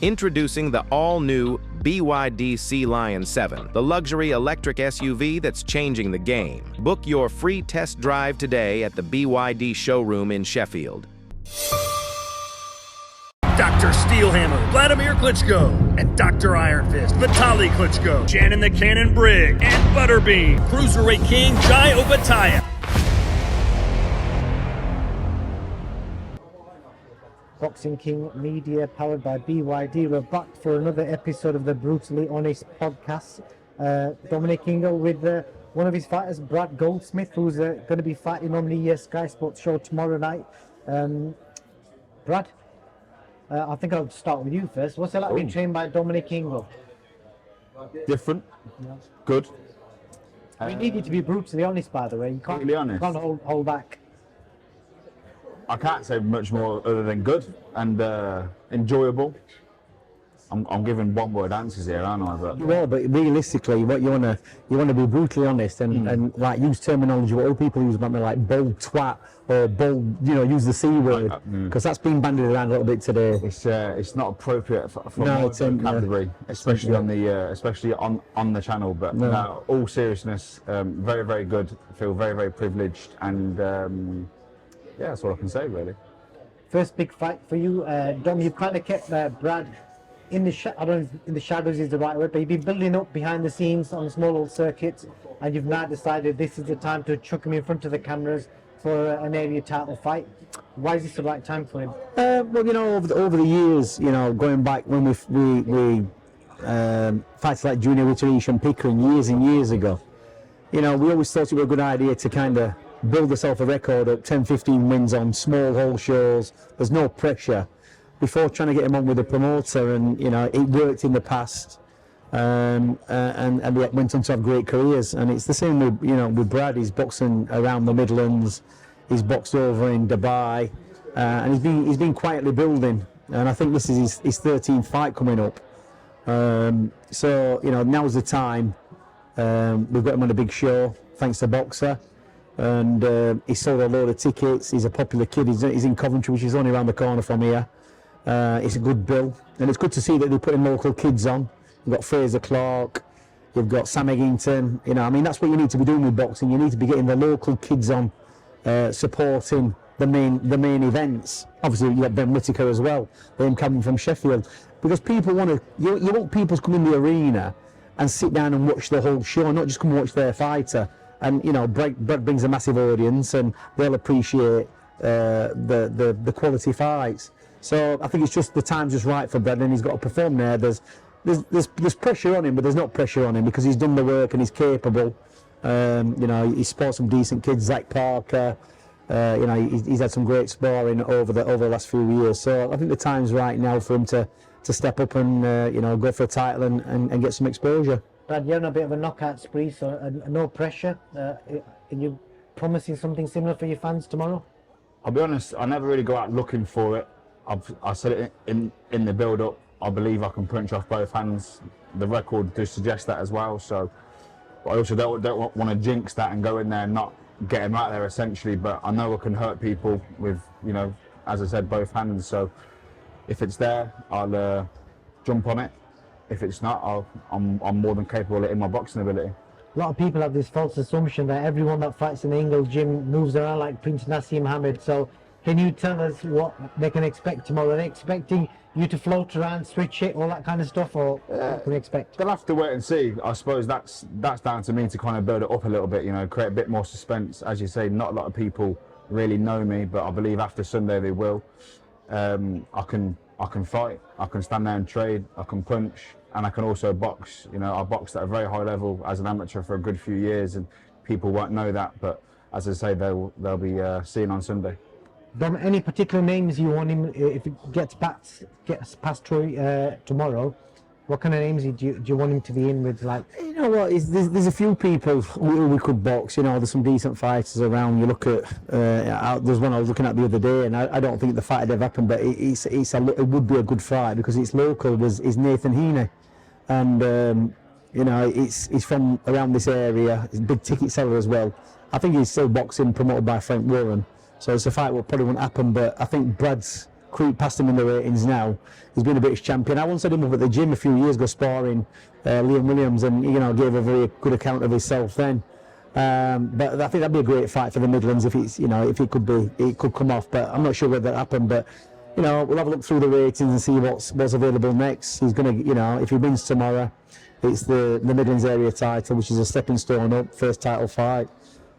Introducing the all-new BYD Sea Lion 7, the luxury electric SUV that's changing the game. Book your free test drive today at the BYD showroom in Sheffield. Dr. Steelhammer, Vladimir Klitschko, and Dr. Iron Fist, Vitaly Klitschko, Shannon the Cannon Brigg, and Butterbean, Cruiserweight King Jai Opetaia. Boxing King Media, powered by BYD. We're back for another episode of the Brutally Honest podcast. Dominic Ingle with one of his fighters, Brad Goldsmith, who's going to be fighting on the Sky Sports show tomorrow night. Brad, I think I'll start with you first. What's it like being trained by Dominic Ingle? Different, good. We need you to be brutally honest, by the way. You can't, Brutally honest. You can't hold back. I can't say much more other than good and enjoyable. I'm giving one-word answers here, aren't I? But realistically, what you wanna be brutally honest and like use terminology what other people use about me, like bold twat or bold, use the C word, because that's been bandied around a little bit today. It's not appropriate for my vocabulary, especially on the channel. But no, all seriousness, very, very good. I feel very, very privileged, and yeah, that's all I can say really. First big fight for you, Dom. You've kind of kept Brad in the I don't know if in the shadows is the right word, but you've been building up behind the scenes on small old circuits, and you've now decided this is the time to chuck him in front of the cameras for an area title fight. Why is this the right time for him? Well, over the years, going back when we fights like Junior Whittakers and Pickering years and years ago, we always thought it was a good idea to kind of build yourself a record up, 10-15 wins on small hall shows. There's no pressure before trying to get him on with a promoter, and it worked in the past, and they went on to have great careers. And it's the same with Brad. He's boxing around the Midlands, he's boxed over in Dubai, and he's been quietly building. And I think this is his 13th fight coming up. So now's the time. We've got him on a big show thanks to Boxer. And he sold a load of tickets. He's a popular kid. He's in Coventry, which is only around the corner from here. It's a good bill, and it's good to see that they're putting local kids on. You've got Fraser Clark, you've got Sam Eggington. That's what you need to be doing with boxing. You need to be getting the local kids on, supporting the main events. Obviously, you've got Ben Whittaker as well. Him coming from Sheffield, because people you want people to come in the arena and sit down and watch the whole show, not just come and watch their fighter. And Brad brings a massive audience, and they'll appreciate the quality fights. So I think it's just the time's just right for Brad, and he's got to perform there. There's pressure on him, but there's not pressure on him because he's done the work and he's capable. He's sport some decent kids, Zach Parker. He's had some great sparring over the last few years. So I think the time's right now for him to step up and go for a title and get some exposure. Brad, you're on a bit of a knockout spree, so no pressure. Are you promising something similar for your fans tomorrow? I'll be honest, I never really go out looking for it. I said it in the build-up. I believe I can punch off both hands. The record does suggest that as well. So, but I also don't want to jinx that and go in there and not get him out there essentially. But I know I can hurt people with, as I said, both hands. So if it's there, I'll jump on it. If it's not, I'm more than capable in my boxing ability. A lot of people have this false assumption that everyone that fights in the Ingle gym moves around like Prince Nassim Hamid. So can you tell us what they can expect tomorrow? Are they expecting you to float around, switch it, all that kind of stuff, or what can they expect? They'll have to wait and see. I suppose that's down to me to kind of build it up a little bit, create a bit more suspense. As you say, not a lot of people really know me, but I believe after Sunday they will. I can fight, I can stand there and trade, I can punch, and I can also box. I boxed at a very high level as an amateur for a good few years, and people won't know that, but as I say, they'll be seeing on Sunday. Dom, any particular names you want him, if it gets past Troy tomorrow, what kind of names do you want him to be in with? Like, there's a few people who we could box. There's some decent fighters around. You look at there's one I was looking at the other day, and I don't think the fight had ever happened, but it would be a good fight because it's local. Is Nathan Heaney, and he's from around this area. He's a big ticket seller as well. I think he's still boxing, promoted by Frank Warren. So it's a fight that probably won't happen, but I think Brad's creep past him in the ratings now. He's been a British champion. I once had him up at the gym a few years ago sparring Liam Williams, and gave a very good account of himself then. But I think that'd be a great fight for the Midlands if it could come off. But I'm not sure whether that happened. But we'll have a look through the ratings and see what's available next. He's gonna, if he wins tomorrow, it's the Midlands area title, which is a stepping stone up, first title fight,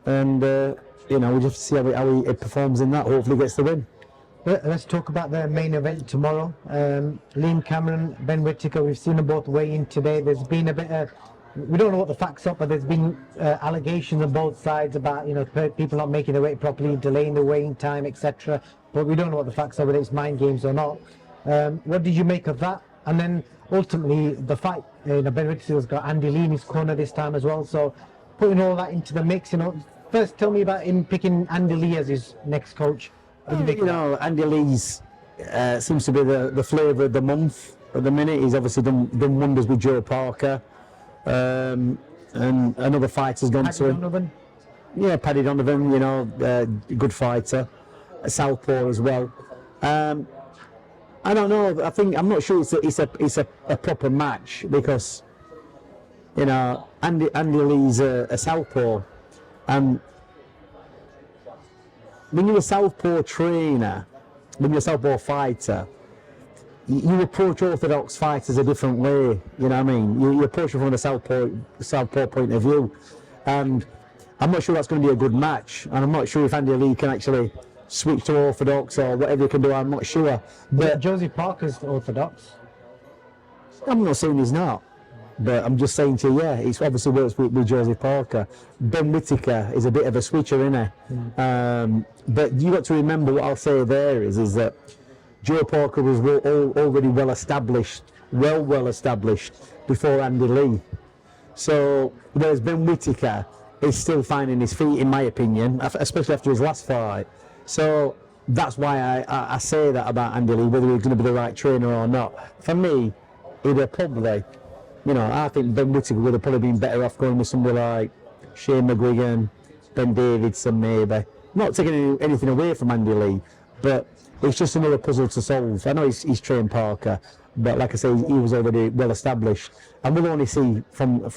and we'll just have to see how he performs in that. Hopefully, gets the win. Let's talk about the main event tomorrow. Liam Cameron, Ben Whittaker, we've seen them both weigh in today. There's been a bit of, we don't know what the facts are, but there's been allegations on both sides about people not making the weight properly, delaying the weighing time, etc. But we don't know what the facts are, whether it's mind games or not. What did you make of that? And then ultimately the fight, Ben Whittaker's got Andy Lee in his corner this time as well. So putting all that into the mix, first tell me about him picking Andy Lee as his next coach. Andy Lee's seems to be the flavour of the month at the minute. He's obviously done wonders with Joe Parker, and another fighter's gone to him. Donovan. Yeah, Paddy Donovan, good fighter, a southpaw as well. I don't know. I'm not sure it's a proper match because Andy Lee's a southpaw, and when you're a southpaw trainer, when you're a southpaw fighter, you approach orthodox fighters a different way. You know what I mean? You approach them from a southpaw point of view, and I'm not sure that's going to be a good match. And I'm not sure if Andy Lee can actually switch to orthodox or whatever he can do. I'm not sure. But Josie Parker's orthodox. I'm not saying he's not. But I'm just saying to you, it's obviously works with Josie Parker. Ben Whittaker is a bit of a switcher, isn't he? But you got to remember what I'll say there is that Joe Parker was already well established before Andy Lee. So whereas Ben Whittaker is still finding his feet, in my opinion, especially after his last fight. So that's why I say that about Andy Lee, whether he's going to be the right trainer or not. For me, he'd probably. I think Ben Whittaker would have probably been better off going with somebody like Shane McGuigan, Ben Davidson maybe. Not taking anything away from Andy Lee, but it's just another puzzle to solve. I know he's trained Parker, but like I say, he was already well established. And we'll only see from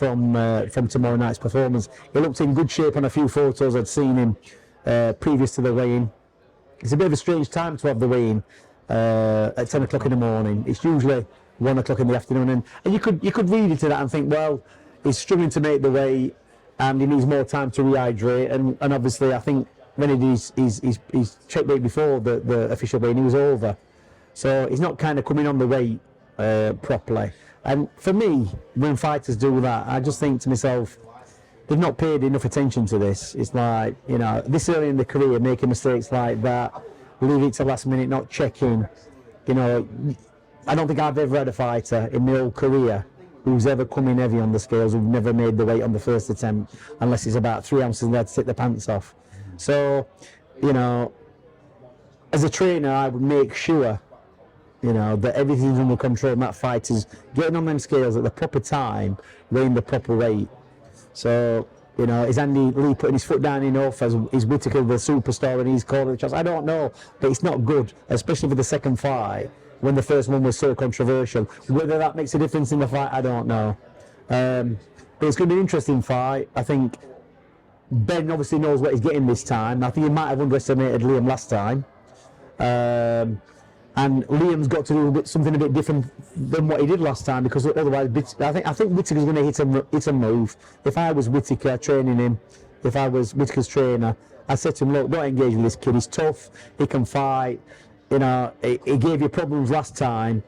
tomorrow night's performance. He looked in good shape on a few photos I'd seen him previous to the weigh-in. It's a bit of a strange time to have the weigh-in at 10 o'clock in the morning. It's usually 1 o'clock in the afternoon, and you could read into that and think, well, he's struggling to make the weight and he needs more time to rehydrate, and obviously I think when he did his check weight before the official weigh-in, he was over, so he's not kind of coming on the weight properly. And for me, when fighters do that, I just think to myself, they've not paid enough attention to this. It's like, this early in the career, making mistakes like that, leaving it to last minute, not checking, I don't think I've ever had a fighter in my whole career who's ever come in heavy on the scales, who've never made the weight on the first attempt, unless it's about 3 ounces and they had to take the pants off. So, as a trainer, I would make sure, that everything's under control and that fighter's getting on them scales at the proper time, weighing the proper weight. So, is Andy Lee putting his foot down enough? Is Whittaker the superstar and he's calling the shots? I don't know, but it's not good, especially for the second fight, when the first one was so controversial. Whether that makes a difference in the fight, I don't know. But it's going to be an interesting fight. I think Ben obviously knows what he's getting this time. I think he might have underestimated Liam last time. And Liam's got to do something a bit different than what he did last time, because otherwise I think Whittaker's going to hit a move. If I was Whittaker training him, if I was Whittaker's trainer, I said to him, look, don't engage with this kid. He's tough, he can fight. He gave you problems last time.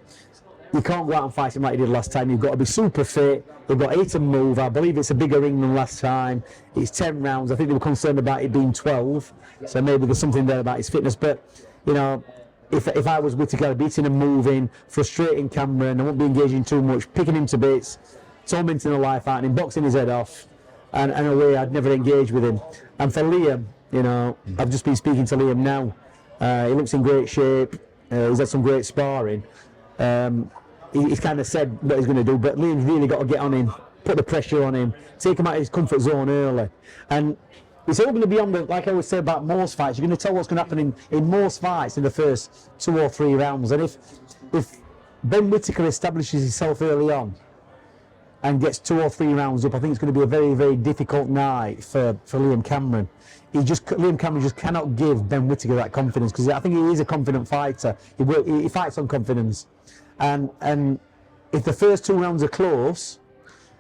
You can't go out and fight him like you did last time. You've got to be super fit. You've got to hit and move. I believe it's a bigger ring than last time. It's 10 rounds. I think they were concerned about it being 12. So maybe there's something there about his fitness. But, if I was Whittaker, beating and moving, frustrating Cameron, I won't be engaging too much, picking him to bits, tormenting the life out of him, boxing his head off, and in a way I'd never engage with him. And for Liam, I've just been speaking to Liam now. He looks in great shape. He's had some great sparring. He's kind of said what he's going to do, but Liam's really got to get on him, put the pressure on him, take him out of his comfort zone early. And it's all going to be on the, like I always say about most fights, you're going to tell what's going to happen in most fights in the first 2 or 3 rounds. And if Ben Whittaker establishes himself early on and gets 2 or 3 rounds up, I think it's going to be a very, very difficult night for Liam Cameron. Liam Cameron just cannot give Ben Whittaker that confidence, because I think he is a confident fighter. He fights on confidence. And if the first 2 rounds are close,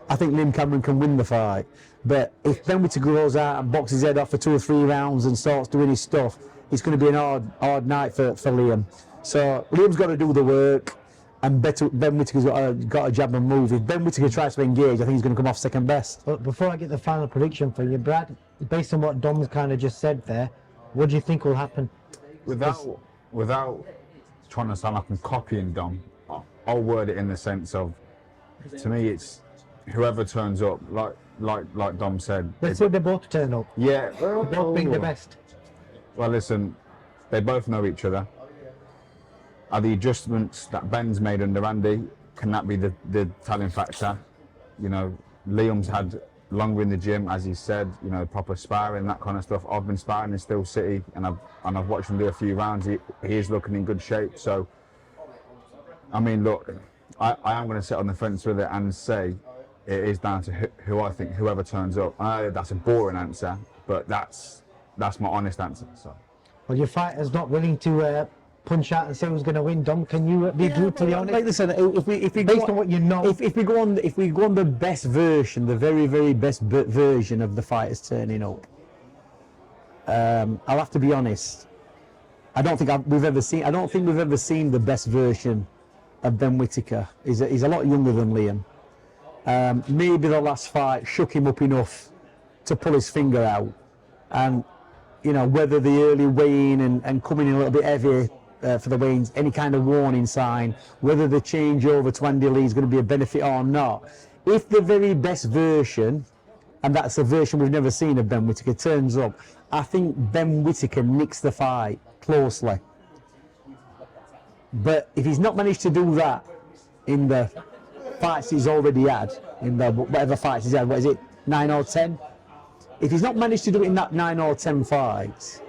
I think Liam Cameron can win the fight. But if Ben Whittaker goes out and boxes his head off for 2 or 3 rounds and starts doing his stuff, it's going to be an hard night for Liam. So Liam's got to do the work, and Ben Whittaker's got to jab and move. If Ben Whittaker tries to engage, I think he's going to come off second best. But before I get the final prediction for you, Brad, based on what Dom's kind of just said there, what do you think will happen? Without trying to sound like I'm copying Dom, I'll word it in the sense of, to me, it's whoever turns up, like Dom said. Let's say they both turn up. Yeah. Both being the best. Well, listen, they both know each other. Are the adjustments that Ben's made under Andy, can that be the telling factor? You know, Liam's had longer in the gym, as he said, you know, proper sparring, that kind of stuff. I've been sparring in Steel City, and I've watched him do a few rounds. He is looking in good shape. So, I mean, look, I am going to sit on the fence with it and say it is down to who I think, whoever turns up. I know that's a boring answer, but that's my honest answer. So. Well, your fighter's not willing to punch out and say who's going to win. Dom, can you be brutally honest? Like, listen, if we based on what you know, if we go on the best version, the very, very best version of the fighters turning up, I'll have to be honest. I don't think we've ever seen the best version of Ben Whittaker. He's a lot younger than Liam. Maybe the last fight shook him up enough to pull his finger out, and you know, whether the early weigh-in and coming in a little bit heavy for the weigh-ins, any kind of warning sign, whether the change over to Andy Lee is going to be a benefit or not. If the very best version, and that's a version we've never seen of Ben Whittaker, turns up, I think Ben Whittaker nicks the fight closely. But if he's not managed to do that in the fights he's already had, in the whatever fights he's had, what is it, 9 or 10? If he's not managed to do it in that 9 or 10 fights,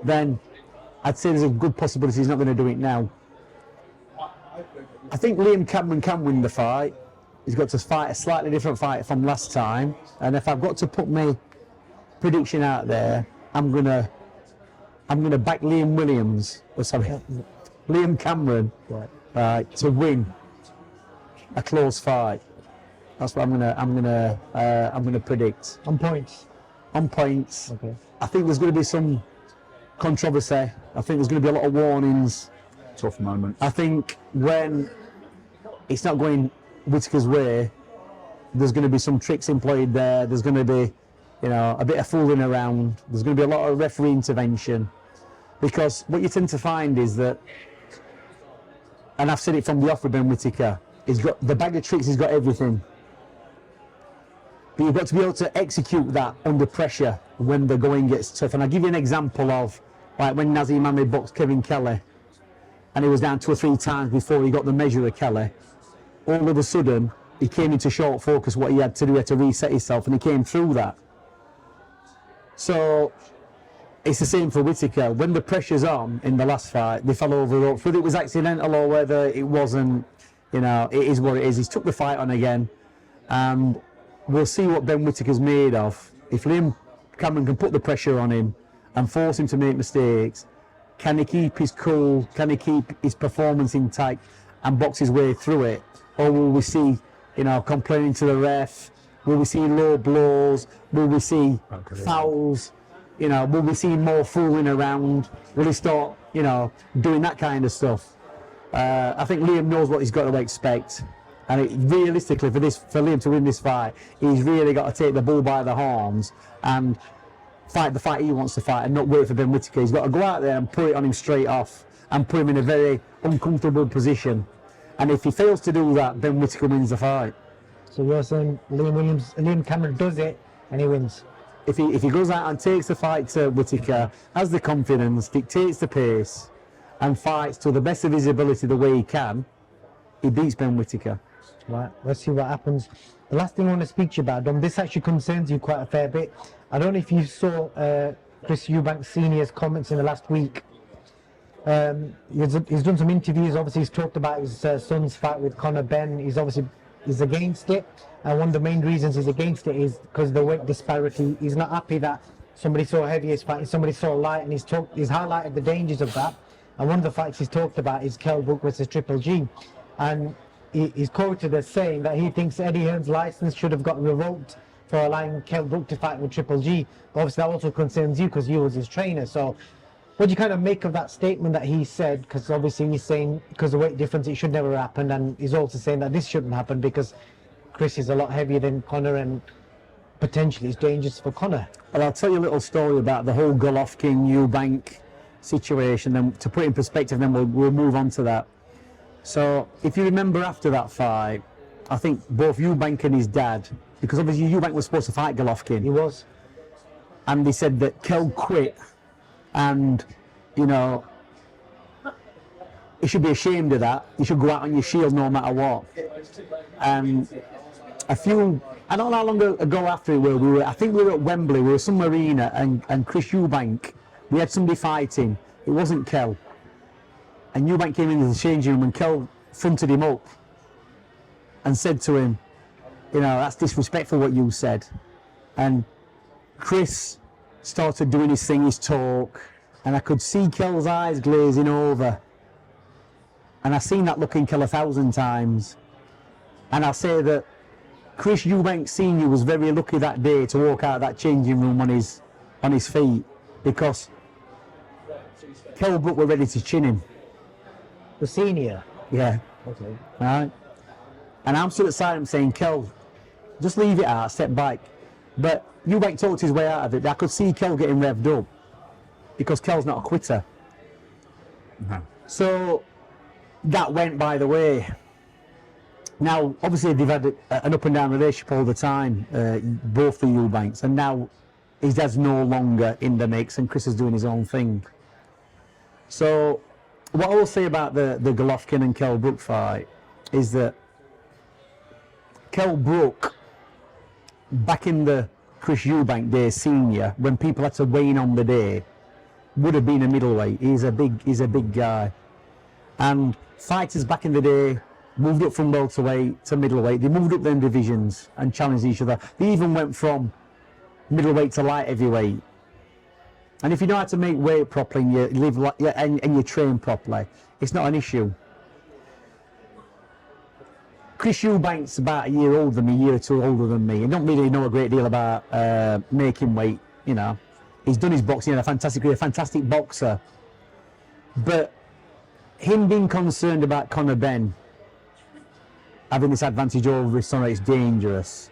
then I'd say there's a good possibility he's not going to do it now. I think Liam Cameron can win the fight. He's got to fight a slightly different fight from last time, and if I've got to put my prediction out there, I'm gonna back Liam Cameron to win a close fight. That's what I'm gonna predict. on points. On points. Okay. I think there's going to be some controversy. I think there's going to be a lot of warnings. Tough moments. I think when it's not going Whittaker's way, there's going to be some tricks employed there. There's going to be, you know, a bit of fooling around. There's going to be a lot of referee intervention, because what you tend to find is that, and I've said it from the off with Ben Whittaker, he's got the bag of tricks. He's got everything. But you've got to be able to execute that under pressure when the going gets tough. And I'll give you an example of, like, when Nazim Ahmed boxed Kevin Kelly, and he was down 2 or 3 times before he got the measure of Kelly. All of a sudden, he came into short focus. What he had to do, he had to reset himself, and he came through that. So it's the same for Whittaker. When the pressure's on in the last fight, they fell over the rope. Whether it was accidental or whether it wasn't, you know, it is what it is. He's took the fight on again, and we'll see what Ben Whittaker's made of. If Liam Cameron can put the pressure on him and force him to make mistakes, can he keep his cool? Can he keep his performance intact and box his way through it? Or will we see, you know, complaining to the ref? Will we see low blows? Will we see fouls? You know, will we see more fooling around? Will he start, you know, doing that kind of stuff? I think Liam knows what he's got to expect. And realistically, for Liam to win this fight, he's really got to take the bull by the horns and fight the fight he wants to fight, and not wait for Ben Whittaker. He's got to go out there and put it on him straight off and put him in a very uncomfortable position. And if he fails to do that, Ben Whittaker wins the fight. So you're saying Liam Cameron does it and he wins? If he goes out and takes the fight to Whittaker, has the confidence, dictates the pace, and fights to the best of his ability the way he can, he beats Ben Whittaker. Right, let's see what happens. The last thing I want to speak to you about, Dom, this actually concerns you quite a fair bit. I don't know if you saw Chris Eubank Sr.'s comments in the last week. He's done some interviews. Obviously, he's talked about his son's fight with Conor Benn. He's against it, and one of the main reasons he's against it is because of the weight disparity. He's not happy that somebody so heavy is fighting somebody so light, and he's highlighted the dangers of that. And one of the fights he's talked about is Kell Brook versus Triple G, and he's quoted as saying that he thinks Eddie Hearn's license should have got revoked for allowing Kell Brook to fight with Triple G. But obviously, that also concerns you because you was his trainer. So, what do you kind of make of that statement that he said? Because obviously he's saying because of the weight difference it should never happen, and he's also saying that this shouldn't happen because Chris is a lot heavier than Conor and potentially it's dangerous for Conor. Well, I'll tell you a little story about the whole Golovkin-EUBANK situation, then to put it in perspective, then we'll move on to that. So, if you remember after that fight, I think both EUBANK and his dad, because obviously EUBANK was supposed to fight Golovkin. He was. And they said that Kell quit, and, you know, you should be ashamed of that. You should go out on your shield no matter what. And I don't know how long ago after we were, I think we were at Wembley, we were at some arena, and Chris Eubank, we had somebody fighting. It wasn't Kell. And Eubank came into the changing room and Kell fronted him up and said to him, you know, that's disrespectful what you said. And Chris started doing his thing, his talk, and I could see Kell's eyes glazing over. And I've seen that look in Kell 1,000 times. And I'll say that Chris Eubank Sr. was very lucky that day to walk out of that changing room on his feet, because Kell Brook were ready to chin him. The senior? Yeah. Okay. Right. And I'm stood at side him saying, Kell, just leave it out, step back. But Eubank talked his way out of it. I could see Kell getting revved up because Kell's not a quitter. No. So that went by the way. Now, obviously, they've had an up and down relationship all the time, both the Eubanks, and now his dad's no longer in the mix and Chris is doing his own thing. So what I will say about the Golovkin and Kell Brook fight is that Kell Brook, back in the Chris Eubank days senior, when people had to weigh in on the day, would have been a middleweight. He's a big guy. And fighters back in the day moved up from welterweight to middleweight. They moved up them divisions and challenged each other. They even went from middleweight to light heavyweight. And if you know how to make weight properly and you live and you train properly, it's not an issue. Chris Eubank's about a year older than me, a year or two older than me. He don't really know a great deal about making weight, you know. He's done his boxing, a fantastic boxer. But him being concerned about Conor Benn having this advantage over his son, it's dangerous.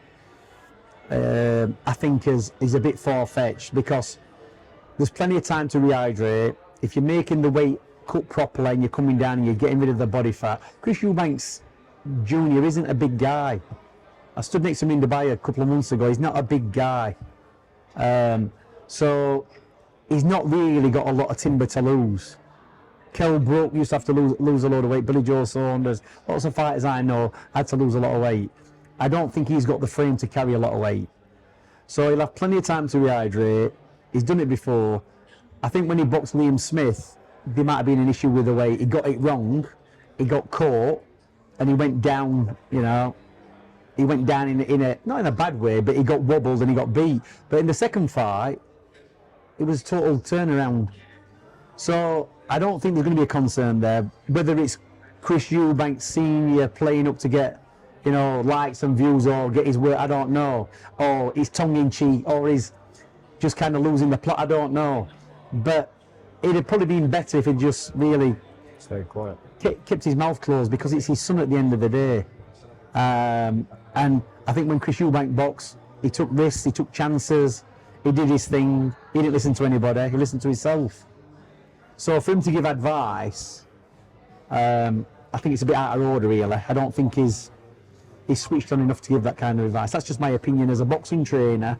I think is a bit far-fetched, because there's plenty of time to rehydrate. If you're making the weight cut properly and you're coming down and you're getting rid of the body fat. Chris Eubanks Jr. isn't a big guy. I stood next to him in Dubai a couple of months ago. He's not a big guy. So he's not really got a lot of timber to lose. Kell Brook used to have to lose a load of weight. Billy Joe Saunders, lots of fighters I know had to lose a lot of weight. I don't think he's got the frame to carry a lot of weight. So he'll have plenty of time to rehydrate. He's done it before. I think when he boxed Liam Smith, there might have been an issue with the weight. He got it wrong. He got caught, and he went down. You know, he went down in a not in a bad way, but he got wobbled and he got beat. But in the second fight, it was a total turnaround. So I don't think there's going to be a concern there. Whether it's Chris Eubank Sr. playing up to get, you know, likes and views or get his work, I don't know. Or he's tongue-in-cheek, or he's just kind of losing the plot, I don't know. But it'd have probably been better if he'd just really stay quiet, kept his mouth closed, because it's his son at the end of the day. And I think when Chris Eubank boxed, he took risks, he took chances, he did his thing, he didn't listen to anybody, he listened to himself. So for him to give advice, I think it's a bit out of order, really. I don't think he's switched on enough to give that kind of advice. That's just my opinion as a boxing trainer.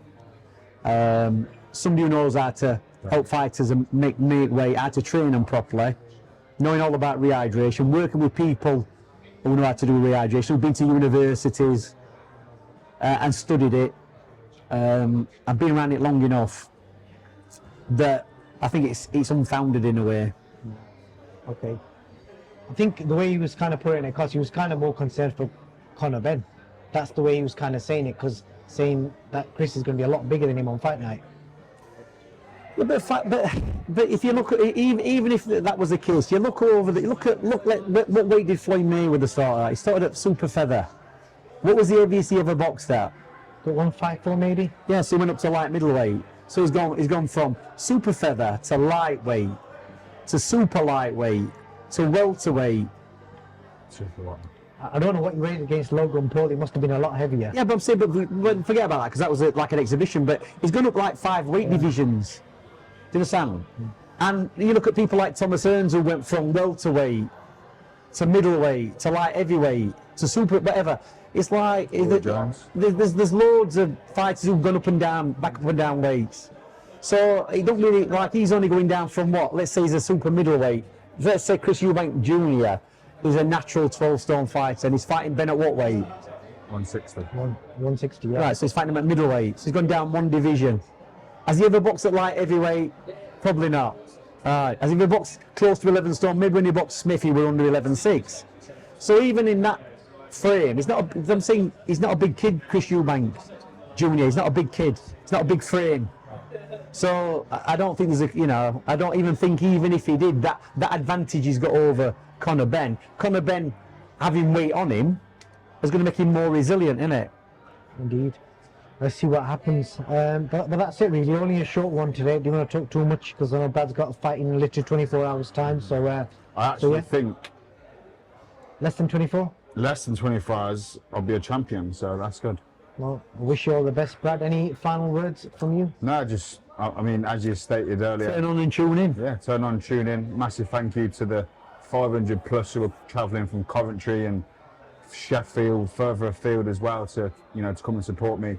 Somebody who knows how to help fighters and make weight, how to train them properly, knowing all about rehydration, working with people who know how to do rehydration, who've been to universities and studied it. I've been around it long enough that I think it's unfounded in a way. Okay. I think the way he was kind of putting it across, he was kind of more concerned for Conor Benn. That's the way he was kind of saying it, because saying that Chris is going to be a lot bigger than him on fight night. Yeah, but if you look at even if that was the case, you look over look what weight did Floyd Mayweather start at? He started at super feather. What was the heaviest he ever boxed at? 154 maybe. Yeah, so he went up to light middleweight. So he's gone from super feather to lightweight to super lightweight to welterweight. Super what? I don't know what he weighed against Logan Paul. He must have been a lot heavier. Yeah, but I'm saying, but forget about that, because that was like an exhibition. But he's gone up like 5 weight divisions. Do you understand? And you look at people like Thomas Hearns, who went from welterweight to middleweight to light heavyweight to super whatever. It's like there's loads of fighters who've gone up and down, back up and down weights. So he don't really like. He's only going down from what? Let's say he's a super middleweight. Let's say Chris EUBANK Jr. is a natural 12-stone fighter, and he's fighting Ben at what weight? 160. 160. Yeah. Right, so he's fighting him at middleweight. So he's gone down 1 division. Has he ever boxed at light heavyweight? Probably not. Has he ever boxed close to 11 stone? Maybe when he boxed Smith, he were under 11.6. So even in that frame, he's not. I'm saying he's not a big kid, Chris EUBANK Jr. He's not a big kid. It's not a big frame. So I don't think there's a. I don't even think even if he did that advantage he's got over Conor Benn. Conor Benn having weight on him is going to make him more resilient, isn't it? Indeed. Let's see what happens. But that's it really. Only a short one today. Do you want to talk too much? Because I know Brad's got a fight in literally 24 hours time. So I actually think less than 24. less than 24 hours, I'll be a champion. So that's good. Well, I wish you all the best, Brad. Any final words from you? No, just I mean, as you stated earlier. Turn on and tune in. Yeah, turn on, tune in. Massive thank you to the 500 plus who are travelling from Coventry and Sheffield, further afield as well, to to come and support me.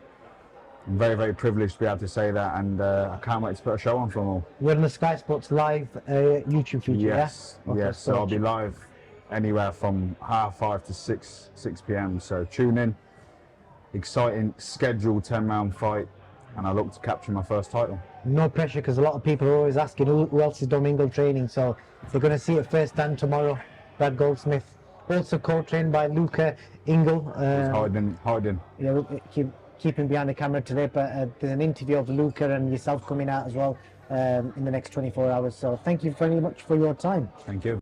I'm very, very privileged to be able to say that, and I can't wait to put a show on for them all. You're on the Sky Sports Live YouTube feature, yes, yeah? Okay, yes. So I'll be live anywhere from 5:30 to 6 p.m. So tune in. Exciting scheduled 10-round fight, and I look to capture my first title. No pressure, because a lot of people are always asking who else is Dominic training. So if they're going to see it firsthand tomorrow, Brad Goldsmith, also co-trained by Ingle. Hiding. Yeah, keeping behind the camera today, but there's an interview of Luca and yourself coming out as well in the next 24 hours. So thank you very much for your time. Thank you.